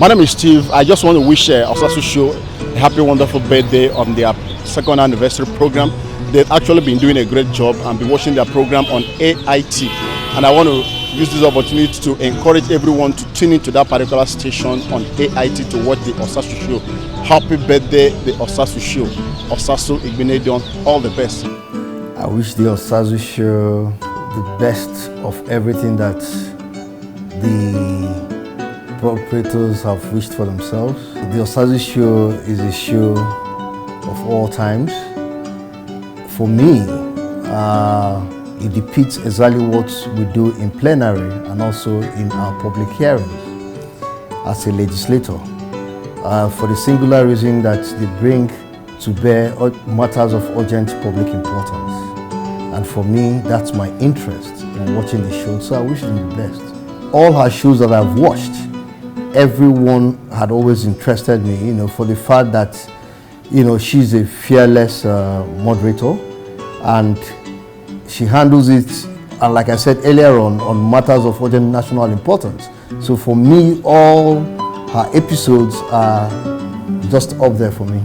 My name is Steve. I just want to wish Osasu Show a happy, wonderful birthday on their second anniversary program. They've actually been doing a great job and been watching their program on AIT. And I want to use this opportunity to encourage everyone to tune into that particular station on AIT to watch the Osasu Show. Happy birthday, the Osasu Show. Osasu Igbinedion, all the best. I wish the Osasu Show the best of everything that the operators have wished for themselves. The Osasu Show is a show of all times. For me, it depicts exactly what we do in plenary and also in our public hearings as a legislator, for the singular reason that they bring to bear matters of urgent public importance. And for me, that's my interest in watching the show, so I wish them the best. All her shows that I've watched, everyone had always interested me, for the fact that, she's a fearless moderator, and she handles it, and like I said earlier on matters of urgent national importance. So for me, all her episodes are just up there for me.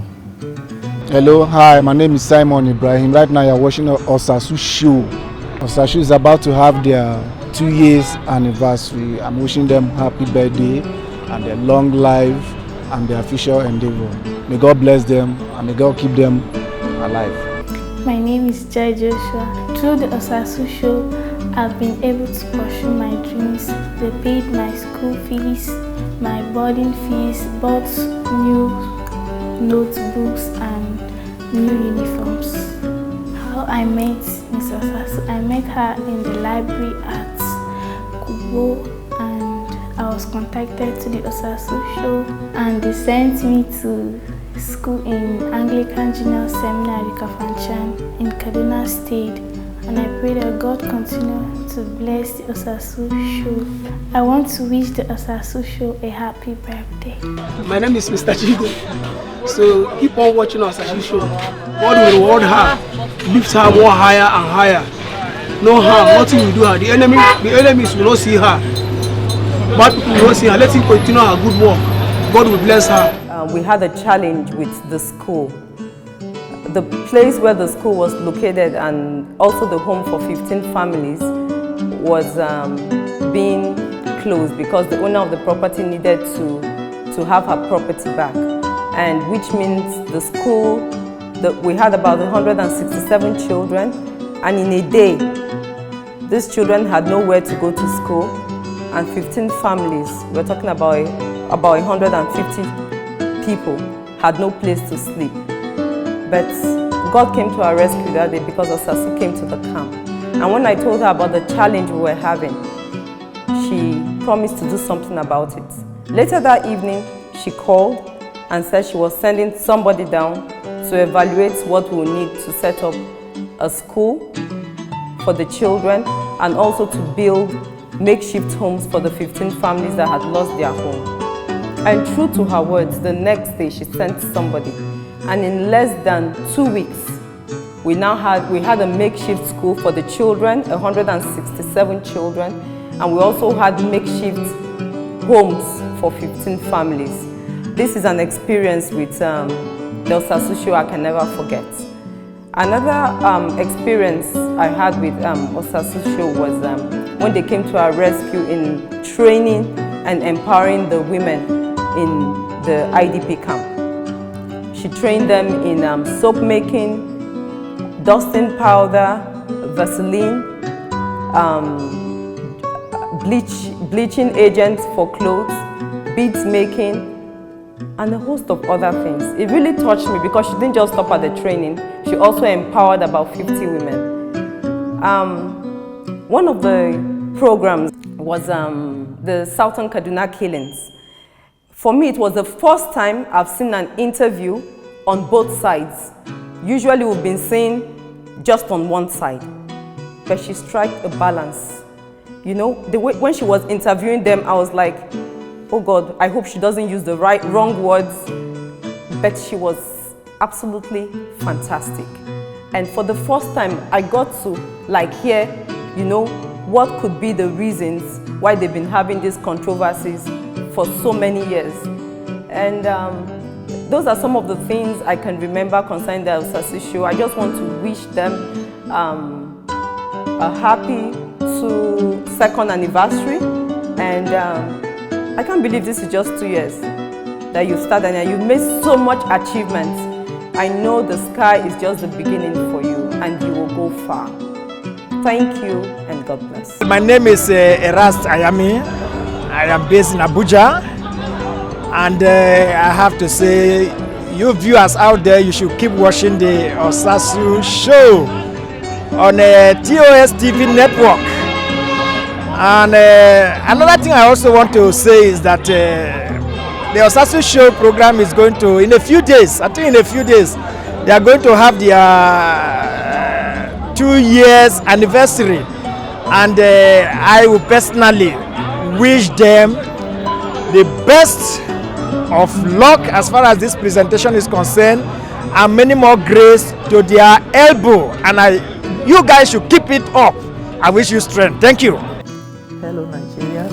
Hello, hi, my name is Simon Ibrahim. Right now you're watching Osasu Show. Osasu is about to have their 2 years anniversary. I'm wishing them happy birthday and their long life and their future endeavor. May God bless them and may God keep them alive. My name is Jai Joshua. Through the Osasu Show, I've been able to pursue my dreams. They paid my school fees, my boarding fees, bought new notebooks and new uniforms. How I met Miss Osasu, I met her in the library at Kubo, and I was contacted to the Osasu Show, and they sent me to school in Anglican Junior Seminary Kafanchan in Kaduna State, and I pray that God continue to bless the Osasu Show. I want to wish the Osasu Show a happy birthday. My name is Mr. Chigo. So keep on watching Osasu Show. God will reward her, lift her more higher and higher. No harm, nothing will do her. The enemies will not see her. Bad people will not see her. Let him continue her good work. God will bless her. We had a challenge with the school. The place where the school was located and also the home for 15 families was being closed because the owner of the property needed to have her property back, and which means the school, we had about 167 children, and in a day these children had nowhere to go to school, and 15 families, we're talking about 150 people, had no place to sleep. But God came to our rescue that day because Osasu came to the camp. And when I told her about the challenge we were having, she promised to do something about it. Later that evening, she called and said she was sending somebody down to evaluate what we will need to set up a school for the children and also to build makeshift homes for the 15 families that had lost their home. And true to her words, the next day she sent somebody. And in less than 2 weeks, we had a makeshift school for the children, 167 children, and we also had makeshift homes for 15 families. This is an experience with the Osasu Show I can never forget. Another experience I had with Osasu Show was when they came to our rescue in training and empowering the women in the IDP camp. She trained them in soap making, dusting powder, Vaseline, bleaching agents for clothes, beads making, and a host of other things. It really touched me because she didn't just stop at the training, she also empowered about 50 women. One of the programs was the Southern Kaduna killings. For me, it was the first time I've seen an interview on both sides. Usually we've been seeing just on one side, but she struck a balance. When she was interviewing them, I was like, oh God, I hope she doesn't use the wrong words, but she was absolutely fantastic. And for the first time, I got to hear, what could be the reasons why they've been having these controversies for so many years. And those are some of the things I can remember concerning the Osasu show. I just want to wish them a happy 2nd anniversary. And I can't believe this is just 2 years that you started and you've made so much achievements. I know the sky is just the beginning for you and you will go far. Thank you and God bless. My name is Erast Ayami. I am based in Abuja. And I have to say, you viewers out there, you should keep watching the Osasu show on TOS TV network. And another thing I also want to say is that the Osasu show program is going to, in a few days, I think in a few days, they are going to have their 2 years anniversary. And I will personally wish them the best of luck as far as this presentation is concerned, and many more grace to their elbow. And you guys should keep it up. I wish you strength. Thank you. Hello Nigeria,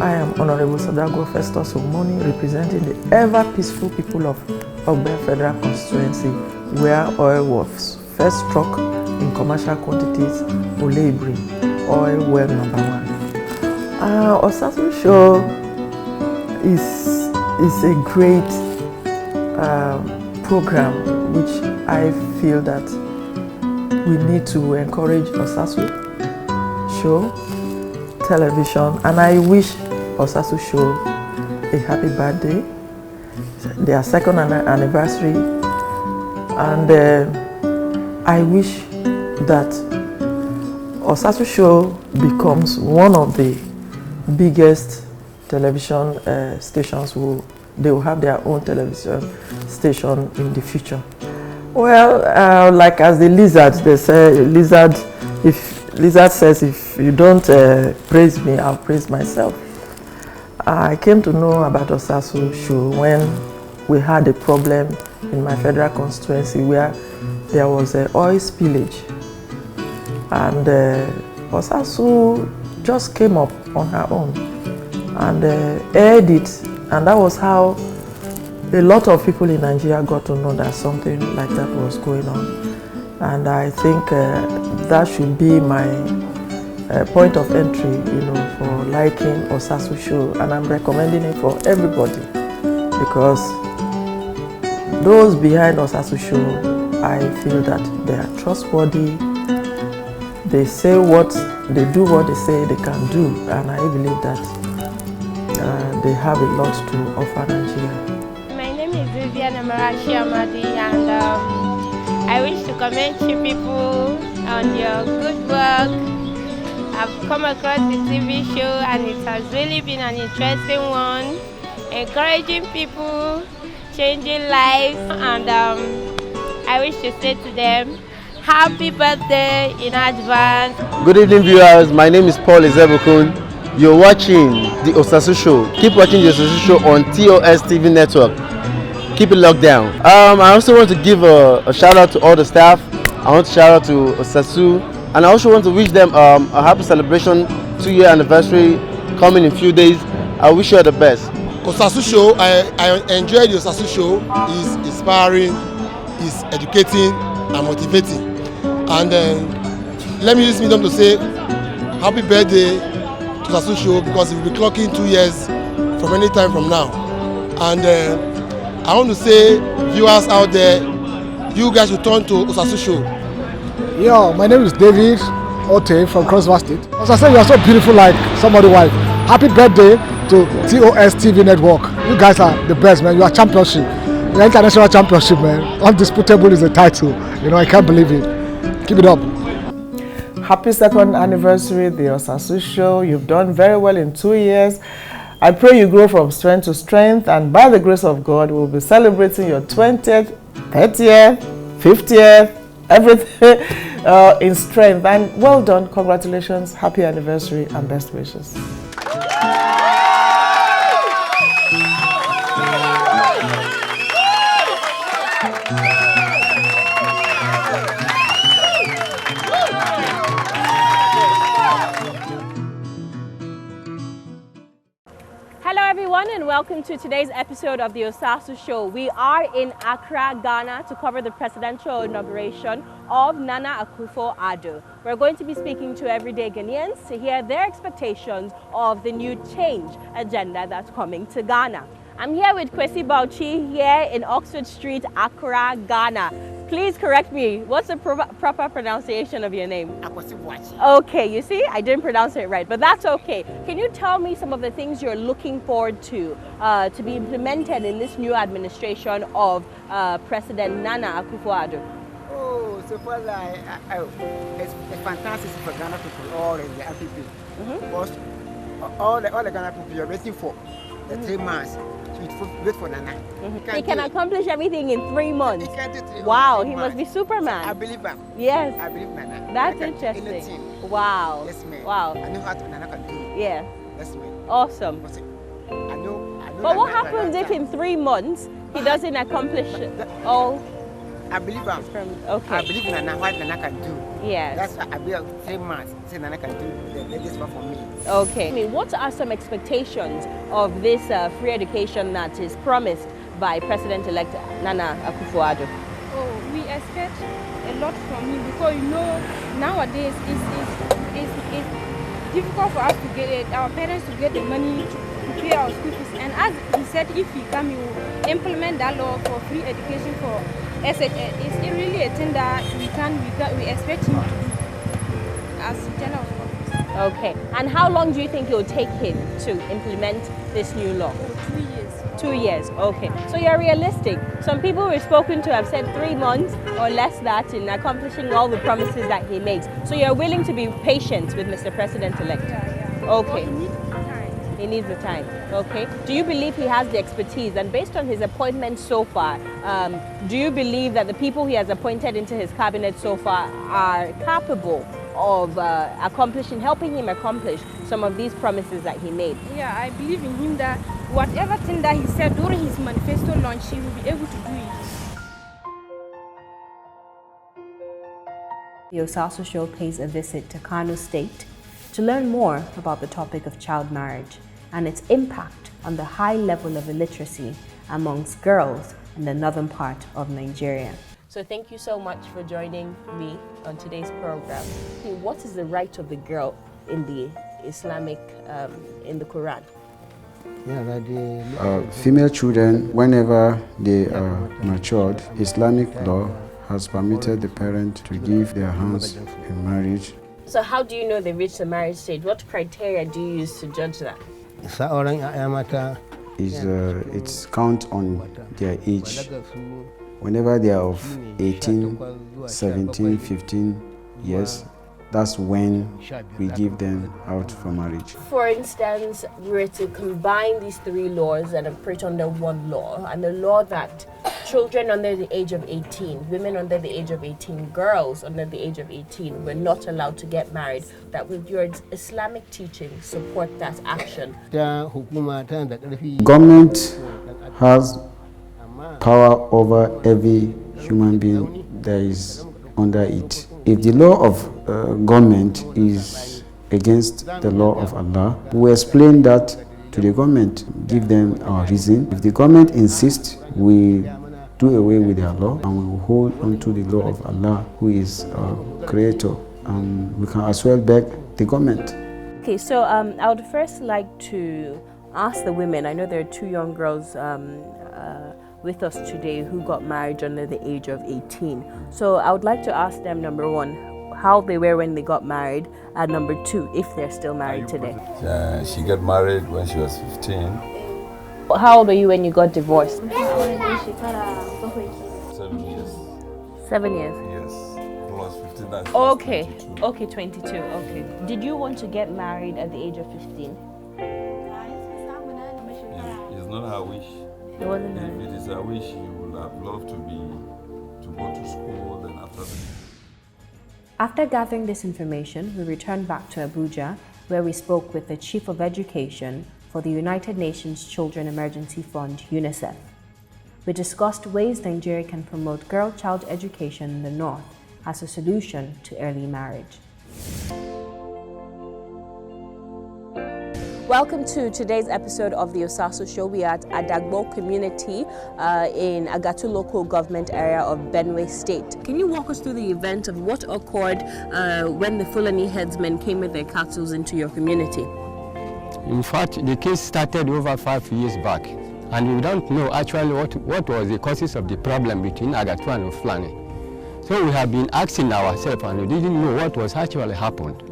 I am Honorable Sadago Festus Omoni, representing the ever peaceful people of Ogbe Federal Constituency, where oil was first struck in commercial quantities, Oleibri, oil well #1. Osasu show is a great program which I feel that we need to encourage Osasu show television, and I wish Osasu show a happy birthday, their 2nd anniversary, and I wish that Osasu show becomes one of the biggest television stations. They will have their own television station in the future. Well, like as the lizards, they say, lizard says, if you don't praise me, I'll praise myself. I came to know about Osasu show when we had a problem in my federal constituency where there was an oil spillage, and Osasu just came up on her own and aired it, and that was how a lot of people in Nigeria got to know that something like that was going on. And I think that should be my point of entry, for liking Osasu show, and I'm recommending it for everybody, because those behind Osasu show, I feel that they are trustworthy. They say they do what they say they can do, and I believe that they have a lot to offer Nigeria. My name is Vivian Amarachi Amadi, and I wish to commend you people on your good work. I've come across the TV show and it has really been an interesting one, encouraging people, changing lives, and I wish to say to them, happy birthday in advance. Good evening viewers, my name is Paul Ezebukun. You're watching the Osasu show. Keep watching the Osasu show on TOS TV network. Keep it locked down. I also want to give a shout out to all the staff. I want to shout out to Osasu, and I also want to wish them a happy celebration 2-year anniversary coming in a few days. I wish you all the best. Osasu show, I enjoy the Osasu show. It's inspiring, it's educating and motivating. And let me use this medium to say happy birthday to Osasu show, because we'll be clocking 2 years from any time from now. And I want to say, viewers out there, you guys should turn to Osasu show. Yo, my name is David Ote from Cross River State. As I said, you are so beautiful like somebody's wife. Happy birthday to TOS TV network. You guys are the best, man. You are championship. You are international championship, man. Undisputable is the title. I can't believe it. Keep it up. Happy 2nd anniversary, the Osasu show. You've done very well in 2 years. I pray you grow from strength to strength, and by the grace of God, we'll be celebrating your 20th, 30th, 50th, everything in strength. And well done, congratulations, happy anniversary, and best wishes. Hello everyone. everyone, and welcome to today's episode of the Osasu Show. We are in Accra, Ghana to cover the presidential inauguration of Nana Akufo-Addo. We're going to be speaking to everyday Ghanaians to hear their expectations of the new change agenda that's coming to Ghana. I'm here with Kwesi Bauchi here in Oxford Street, Accra, Ghana. Please correct me. What's the proper pronunciation of your name? Okay, you see, I didn't pronounce it right, but that's okay. Can you tell me some of the things you're looking forward to be implemented in this new administration of President Nana Akufo-Addo? Oh, so far, it's fantastic for Ghana people, all the people. Because all the Ghana people are waiting for the 3 months. Wait for Nana. He can accomplish everything in 3 months. He can do 3 months. Wow, he must be Superman. So I believe him. Yes. I believe Nana. That's interesting. Wow. Yes, ma'am. Wow. I know how Nana can do. Yeah. Yes, ma'am. Awesome. I know. But what happens if in 3 months he doesn't accomplish all? I believe him. Okay. I believe Nana, what Nana can do. Yes. That's why I believe 3 months. Say Nana can do this one for me. Okay. I mean, what are some expectations of this free education that is promised by President-elect Nana Akufo-Addo? Oh, we expect a lot from him because nowadays it's difficult for us to get it, our parents to get the money to pay our school fees. And as he said, if he come, he will implement that law for free education for SHS. It's really a thing that we expect him to do as general office. Okay. And how long do you think it will take him to implement this new law? 2 years. 2 years. Okay. So you're realistic. Some people we've spoken to have said 3 months or less that in accomplishing all the promises that he makes. So you're willing to be patient with Mr. President-elect? Yeah. Okay. Well, he needs the time. He needs the time. Okay. Do you believe he has the expertise? And based on his appointments so far, do you believe that the people he has appointed into his cabinet so far are capable of helping him accomplish some of these promises that he made? Yeah, I believe in him that whatever thing that he said during his manifesto launch, he will be able to do it. The Osasu Show pays a visit to Kano State to learn more about the topic of child marriage and its impact on the high level of illiteracy amongst girls in the northern part of Nigeria. So thank you so much for joining me on today's program. What is the right of the girl in the Islamic, in the Quran? Female children, whenever they are matured, Islamic law has permitted the parent to give their hands in marriage. So how do you know they reached the marriage stage? What criteria do you use to judge that? It's count on their age. Whenever they are of 18, 17, 15 years, that's when we give them out for marriage. For instance, we were to combine these 3 laws and put under one law, and the law that children under the age of 18, women under the age of 18, girls under the age of 18 were not allowed to get married, that with your Islamic teaching support that action. Government has power over every human being that is under it. If the law of government is against the law of Allah, we explain that to the government, give them our reason. If the government insists, we do away with their law and we will hold on to the law of Allah, who is our creator, and we can as well beg the government. Okay, so I would first like to ask the women. I know there are 2 young girls with us today who got married under the age of 18. So I would like to ask them, number 1, how they were when they got married, and number 2, if they're still married today. She got married when she was 15. How old were you when you got divorced? 7 years. 7 years? Yes. Plus 15, that's okay. 22. Okay, 22. Okay. Did you want to get married at the age of 15? It's not her wish. It wasn't If it is her wish, she would have loved to go to school, then after that. After gathering this information, we returned back to Abuja, where we spoke with the Chief of Education for the United Nations Children Emergency Fund, UNICEF. We discussed ways Nigeria can promote girl-child education in the North as a solution to early marriage. Welcome to today's episode of the Osasu Show. We are at Adagbo community in Agatu local government area of Benue State. Can you walk us through the event of what occurred when the Fulani headsmen came with their cattle into your community? In fact, the case started over 5 years back, and we don't know actually what was the causes of the problem between Agatu and Fulani. So we have been asking ourselves, and we didn't know what was actually happened.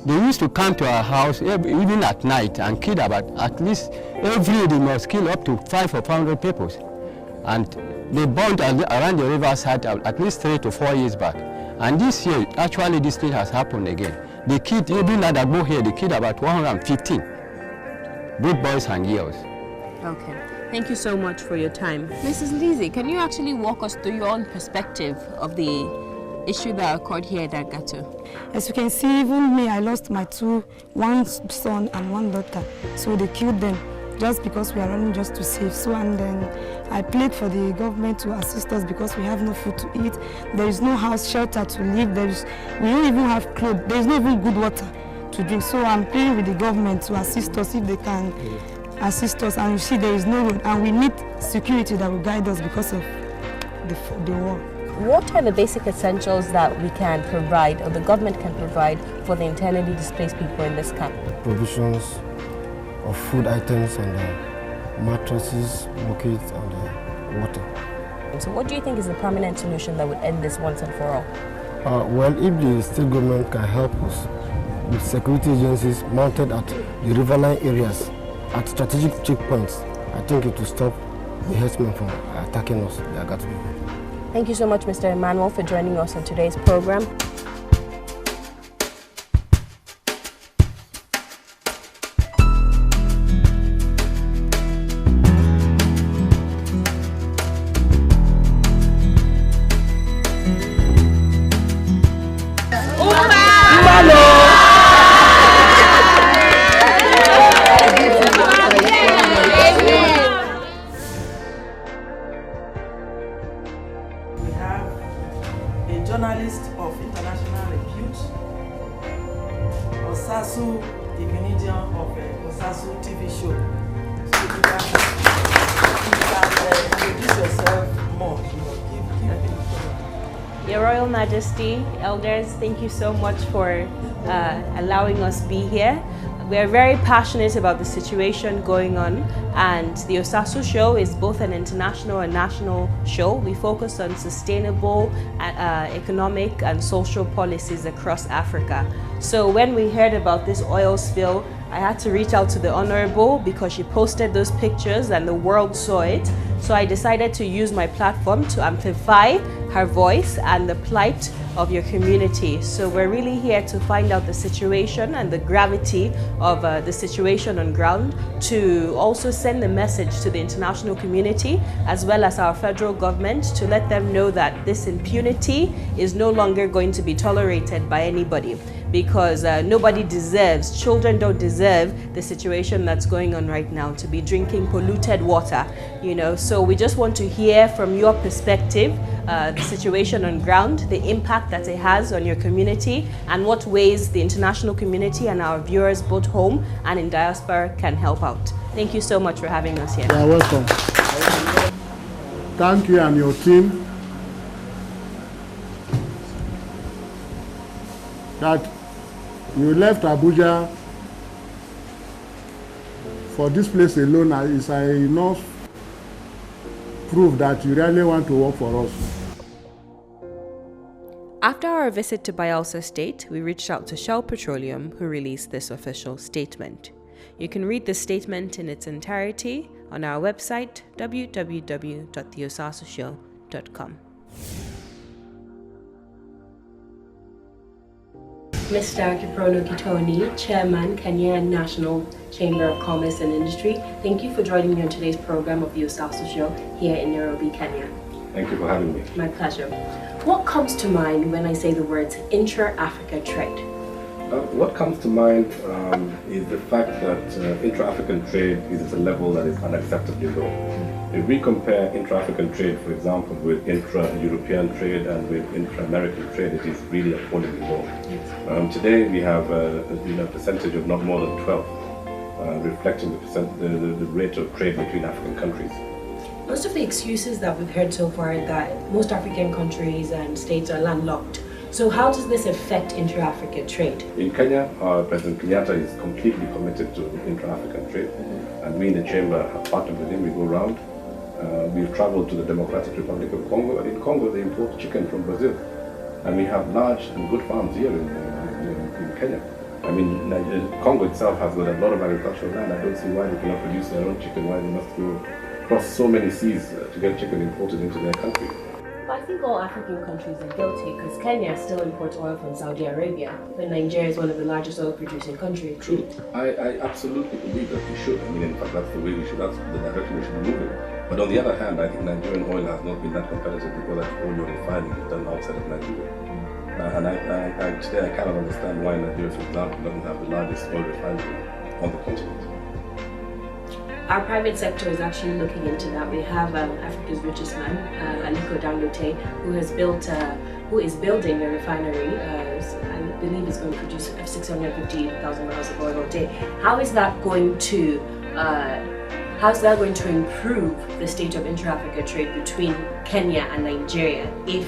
They used to come to our house even at night and kill about at least every day they must kill up to 500 or 500 people. And they burned around the riverside at least 3 to 4 years back. And this year, actually this thing has happened again. They killed, even at Adagbo here, they killed about 115, both boys and girls. Okay. Thank you so much for your time. Mrs. Lizzie, can you actually walk us through your own perspective of the issue that occurred here at Agatu? As you can see, even me, I lost my one son and one daughter. So they killed them just because we are running just to save. So, and then I plead for the government to assist us because we have no food to eat. There is no house shelter to live. We don't even have clothes. There is not even good water to drink. So I'm pleading with the government to assist us if they can assist us. And you see, there is no road, and we need security that will guide us because of the war. What are the basic essentials that we can provide, or the government can provide, for the internally displaced people in this camp? Provisions of food items and mattresses, buckets and water. So what do you think is the permanent solution that would end this once and for all? Well, if the state government can help us with security agencies mounted at the riverine areas, at strategic checkpoints, I think it will stop the herdsmen from attacking us, the Agatu people. Thank you so much, Mr. Emmanuel, for joining us on today's program. Journalist of international repute, Osasu, the comedian of Osasu TV show. So you can introduce yourself more. Your Royal Majesty, elders, thank you so much for allowing us be here. We are very passionate about the situation going on, and the Osasu Show is both an international and national show. We focus on sustainable economic and social policies across Africa. So when we heard about this oil spill, I had to reach out to the Honorable because she posted those pictures and the world saw it. So I decided to use my platform to amplify her voice and the plight of your community. So we're really here to find out the situation and the gravity of the situation on ground, to also send a message to the international community as well as our federal government to let them know that this impunity is no longer going to be tolerated by anybody, because nobody deserves, children don't deserve the situation that's going on right now, to be drinking polluted water, you know. So we just want to hear from your perspective the situation on ground, the impact that it has on your community, and what ways the international community and our viewers both home and in diaspora can help out. Thank you so much for having us here. You're welcome. Thank you and your team. That you left Abuja for this place alone is enough proof that you really want to work for us. After our visit to Bayelsa State, we reached out to Shell Petroleum, who released this official statement. You can read the statement in its entirety on our website, www.theosasushow.com. Mr. Kiprono Kitoni, Chairman, Kenyan National Chamber of Commerce and Industry, thank you for joining me on today's program of the Osasu Show here in Nairobi, Kenya. Thank you for having me. My pleasure. What comes to mind when I say the words intra-Africa trade? What comes to mind is the fact that intra-African trade is at a level that is unacceptably low. If we compare intra-African trade, for example, with intra-European trade and with intra-American trade, it is really appallingly low. Today we have a percentage of not more than 12 reflecting the rate of trade between African countries. Most of the excuses that we've heard so far are that most African countries and states are landlocked. So how does this affect intra-African trade? In Kenya, President Kenyatta is completely committed to intra-African trade, and we in the chamber have partnered with him. We go around. We've traveled to the Democratic Republic of Congo, and in Congo they import chicken from Brazil. And we have large and good farms here in Kenya. I mean, Congo itself has got a lot of agricultural land. I don't see why they cannot produce their own chicken, why they must go across so many seas to get chicken imported into their country. But I think all African countries are guilty because Kenya still imports oil from Saudi Arabia, but Nigeria is one of the largest oil producing countries. True. I absolutely believe that we should. I mean, in fact, that's the way we should, that's the direction we should be moving. But on the other hand, I think Nigerian oil has not been that competitive because all your refining is done outside of Nigeria. And today I cannot understand why Nigeria, for example, doesn't have the largest oil refinery on the continent. Our private sector is actually looking into that. We have Africa's richest man, Aliko Dangote, who is building a refinery. I believe it's going to produce 650,000 barrels of oil a day. How is that going to improve the state of intra-Africa trade between Kenya and Nigeria if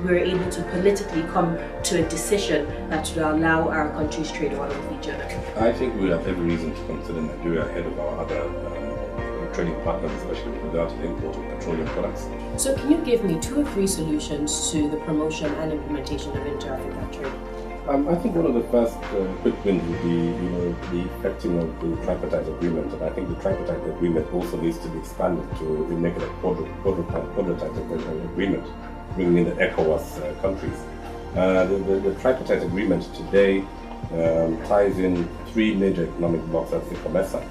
we're able to politically come to a decision that would allow our countries trade oil with each other? I think we have every reason to consider Nigeria ahead of our other trading partners, especially with regard to the import of petroleum products. So can you give me 2 or 3 solutions to the promotion and implementation of inter-African trade? I think one of the first quick wins would be, the effecting of the tripartite agreement, and I think the tripartite agreement also needs to be expanded to make it a quadripartite agreement, bringing in the ECOWAS countries. The tripartite agreement today ties in 3 major economic blocks. That's the COMESA,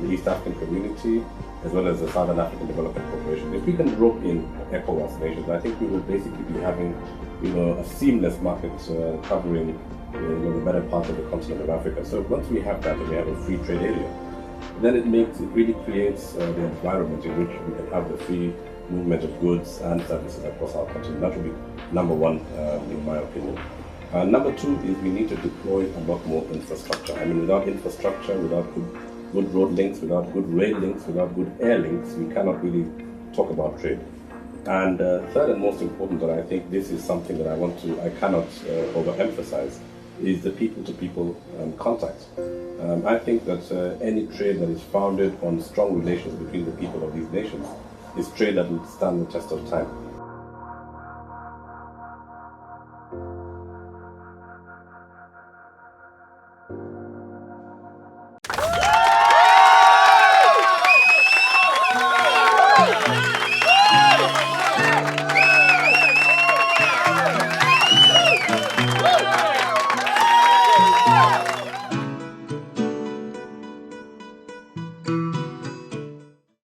the East African Community, as well as the Southern African Development Corporation. If we can rope in ECOWAS nations, I think we will basically be having, a seamless market covering, the better part of the continent of Africa. So once we have that and we have a free trade area, then it really creates the environment in which we can have the free movement of goods and services across our continent. That will be number 1, in my opinion. Number 2 is we need to deploy a lot more infrastructure. I mean, without infrastructure, without good road links, without good rail links, without good air links, we cannot really talk about trade. And third and most important, and I think this is something that I cannot overemphasize, is the people-to-people contact. I think that any trade that is founded on strong relations between the people of these nations is trade that will stand the test of time.